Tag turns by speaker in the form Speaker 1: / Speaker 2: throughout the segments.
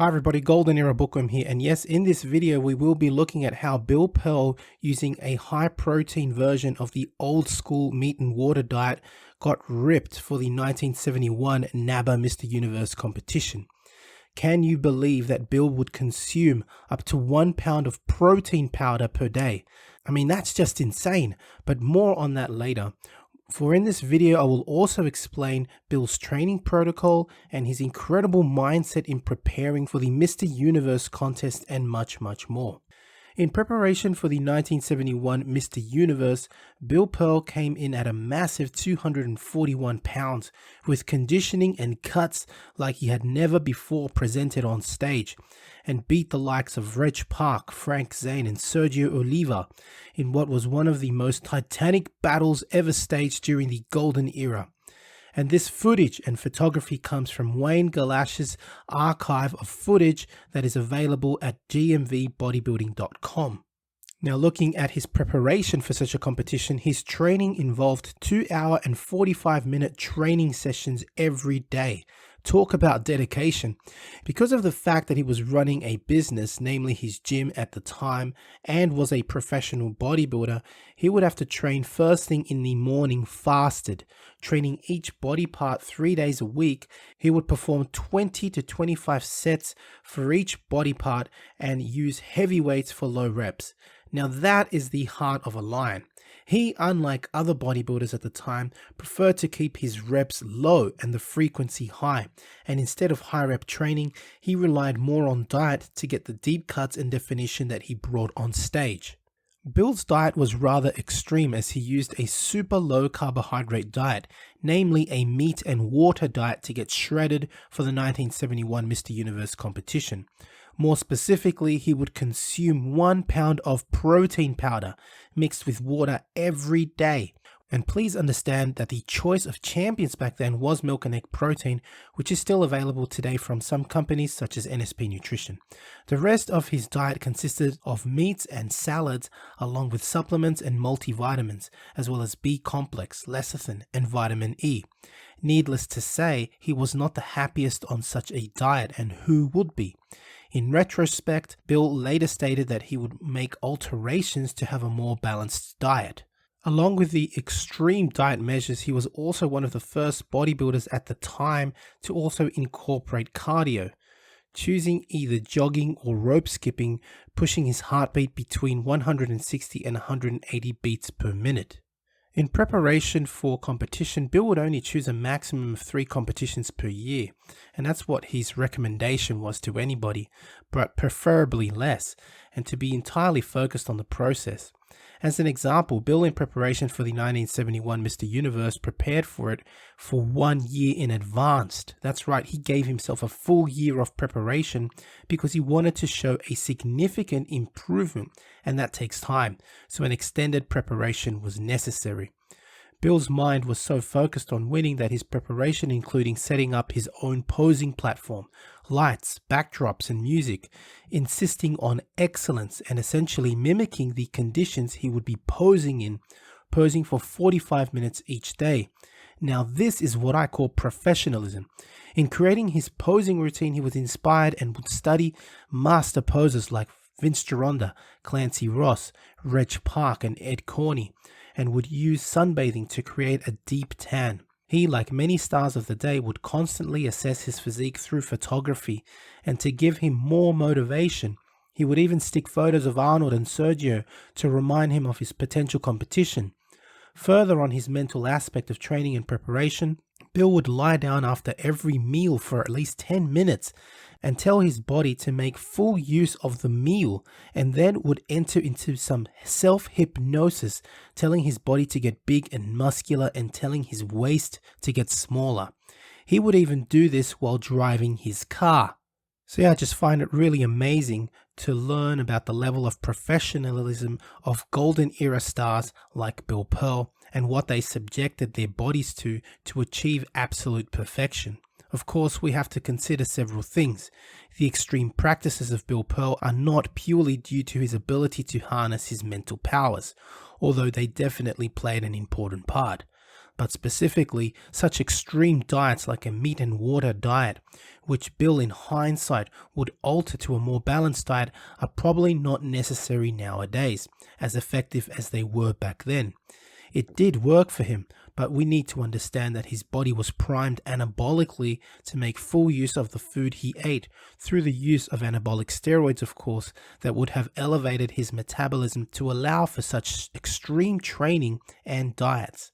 Speaker 1: Hi everybody, Golden Era Bookworm here, and yes, in this video we will be looking at how Bill Pearl, using a high protein version of the old school meat and water diet, got ripped for the 1971 NABBA Mr. Universe competition. Can you believe that Bill would consume up to 1 pound of protein powder per day? I mean, that's just insane, but more on that later. For in this video, I will also explain Bill's training protocol and his incredible mindset in preparing for the Mr. Universe contest and much more. In preparation for the 1971 Mr. Universe, Bill Pearl came in at a massive 241 pounds with conditioning and cuts like he had never before presented on stage, and beat the likes of Reg Park, Frank Zane and Sergio Oliva in what was one of the most titanic battles ever staged during the Golden Era. And this footage and photography comes from Wayne Galash's archive of footage that is available at gmvbodybuilding.com. Now, looking at his preparation for such a competition, his training involved 2-hour and 45-minute training sessions every day. Talk about dedication. Because of the fact that he was running a business, namely his gym at the time, and was a professional bodybuilder, he would have to train first thing in the morning fasted. Training each body part 3 days a week, he would perform 20 to 25 sets for each body part and use heavy weights for low reps. Now that is the heart of a lion. He, unlike other bodybuilders at the time, preferred to keep his reps low and the frequency high, and instead of high rep training, he relied more on diet to get the deep cuts and definition that he brought on stage. Bill's diet was rather extreme as he used a super low carbohydrate diet, namely a meat and water diet, to get shredded for the 1971 Mr. Universe competition. More specifically, he would consume 1 pound of protein powder mixed with water every day. And please understand that the choice of champions back then was milk and egg protein, which is still available today from some companies such as NSP Nutrition. The rest of his diet consisted of meats and salads, along with supplements and multivitamins, as well as B complex, lecithin, and vitamin E. Needless to say, he was not the happiest on such a diet, and who would be? In retrospect, Bill later stated that he would make alterations to have a more balanced diet. Along with the extreme diet measures, he was also one of the first bodybuilders at the time to also incorporate cardio, choosing either jogging or rope skipping, pushing his heartbeat between 160 and 180 beats per minute. In preparation for competition, Bill would only choose a maximum of 3 competitions per year, and that's what his recommendation was to anybody, but preferably less, and to be entirely focused on the process. As an example, Bill, in preparation for the 1971 Mr. Universe, prepared for it for 1 year in advance. That's right, he gave himself a full year of preparation because he wanted to show a significant improvement, and that takes time, so an extended preparation was necessary. Bill's mind was so focused on winning that his preparation including setting up his own posing platform, lights, backdrops and music, insisting on excellence and essentially mimicking the conditions he would be posing for 45 minutes each day. Now this is what I call professionalism. In creating his posing routine, he was inspired and would study master posers like Vince Gironda, Clancy Ross, Reg Park and Ed Corney, and would use sunbathing to create a deep tan. He, like many stars of the day, would constantly assess his physique through photography, and to give him more motivation, he would even stick photos of Arnold and Sergio to remind him of his potential competition. Further on his mental aspect of training and preparation, Bill would lie down after every meal for at least 10 minutes and tell his body to make full use of the meal, and then would enter into some self-hypnosis, telling his body to get big and muscular and telling his waist to get smaller. He would even do this while driving his car. So yeah, I just find it really amazing to learn about the level of professionalism of Golden Era stars like Bill Pearl and what they subjected their bodies to achieve absolute perfection. Of course, we have to consider several things. The extreme practices of Bill Pearl are not purely due to his ability to harness his mental powers, although they definitely played an important part. but specifically such extreme diets like a meat and water diet, which Bill in hindsight would alter to a more balanced diet, are probably not necessary nowadays, as effective as they were back then. It did work for him, but we need to understand that his body was primed anabolically to make full use of the food he ate through the use of anabolic steroids, of course, that would have elevated his metabolism to allow for such extreme training and diets.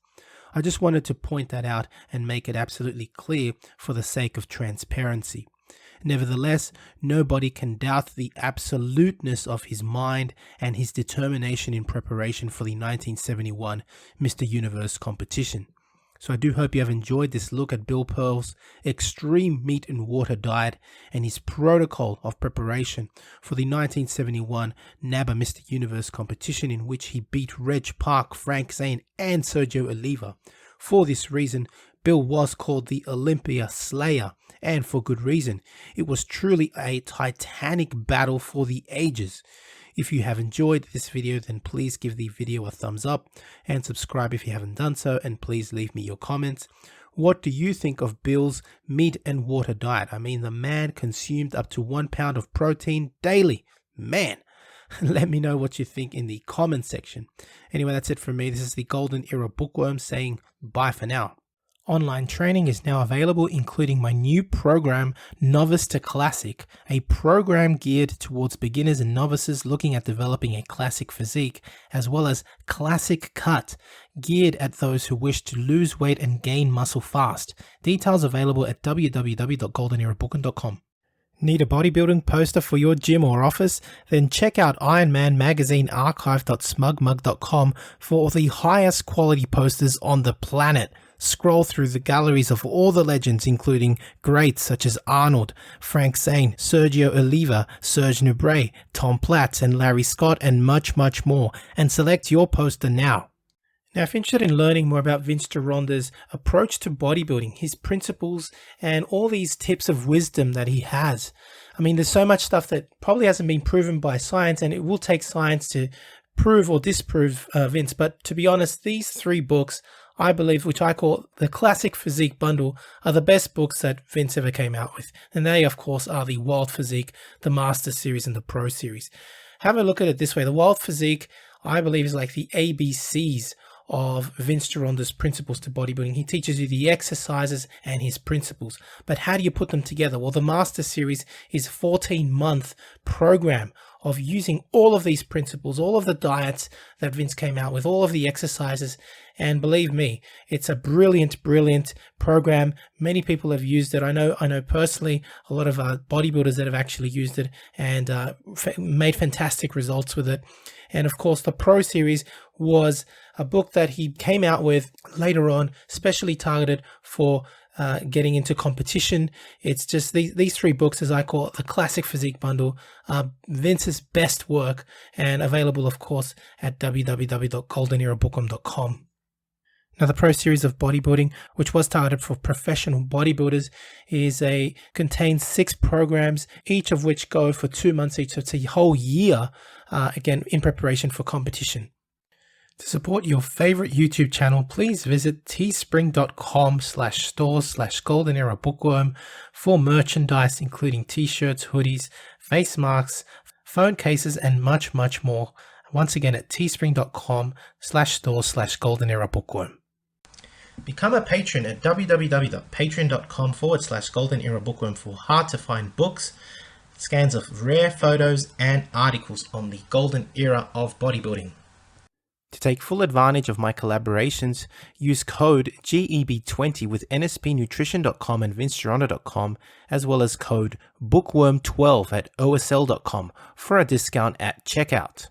Speaker 1: I just wanted to point that out and make it absolutely clear for the sake of transparency. Nevertheless, nobody can doubt the absoluteness of his mind and his determination in preparation for the 1971 Mr. Universe competition. So I do hope you have enjoyed this look at Bill Pearl's extreme meat and water diet and his protocol of preparation for the 1971 NABBA Mr. Universe competition, in which he beat Reg Park, Frank Zane and Sergio Oliva. For this reason, Bill was called the Olympia Slayer, and for good reason. It was truly a titanic battle for the ages. If you have enjoyed this video, then please give the video a thumbs up and subscribe if you haven't done so, and please leave me your comments. What do you think of Bill's meat and water diet? I mean, the man consumed up to 1 pound of protein daily. Man, let me know what you think in the comment section. Anyway, that's it from me. This is the Golden Era Bookworm saying bye for now. Online training is now available, including my new program, Novice to Classic, a program geared towards beginners and novices looking at developing a classic physique, as well as Classic Cut, geared at those who wish to lose weight and gain muscle fast. Details available at www.goldenerabookworm.com. Need a bodybuilding poster for your gym or office? Then check out Ironman Magazine archive.smugmug.com for the highest quality posters on the planet. Scroll through the galleries of all the legends, including greats such as Arnold, Frank Zane, Sergio Oliva, Serge Nubret, Tom Platz, and Larry Scott, and much, much more, and select your poster now. Now, if you're interested in learning more about Vince Gironda's approach to bodybuilding, his principles, and all these tips of wisdom that he has, I mean, there's so much stuff that probably hasn't been proven by science, and it will take science to prove or disprove Vince. But to be honest, these 3 books, I believe, which I call the Classic Physique Bundle, are the best books that Vince ever came out with. And they, of course, are the Wild Physique, the Master Series, and the Pro Series. Have a look at it this way. The Wild Physique, I believe, is like the ABCs of Vince Gironda's principles to bodybuilding. He teaches you the exercises and his principles. But how do you put them together? Well, the Master Series is a 14-month program of using all of these principles, all of the diets that Vince came out with, all of the exercises. And believe me, it's a brilliant, brilliant program. Many people have used it. I know personally a lot of bodybuilders that have actually used it and made fantastic results with it. And of course, the Pro Series was a book that he came out with later on, specially targeted for getting into competition. It's just these 3 books, as I call it, the Classic Physique Bundle, Vince's best work, and available, of course, at www.goldenerabookworm.com. Now, the Pro Series of Bodybuilding, which was targeted for professional bodybuilders, contains 6 programs, each of which go for 2 months each. So it's a whole year, again, in preparation for competition. To support your favorite YouTube channel, please visit teespring.com/stores/Golden Era Bookworm for merchandise, including t-shirts, hoodies, face masks, phone cases, and much, much more. Once again, at teespring.com/stores/Golden Era Bookworm. Become a patron at www.patreon.com/Golden Era Bookworm for hard to find books, scans of rare photos, and articles on the Golden Era of bodybuilding. To take full advantage of my collaborations, use code GEB20 with NSPnutrition.com and VinceGironda.com, as well as code Bookworm12 at OSL.com for a discount at checkout.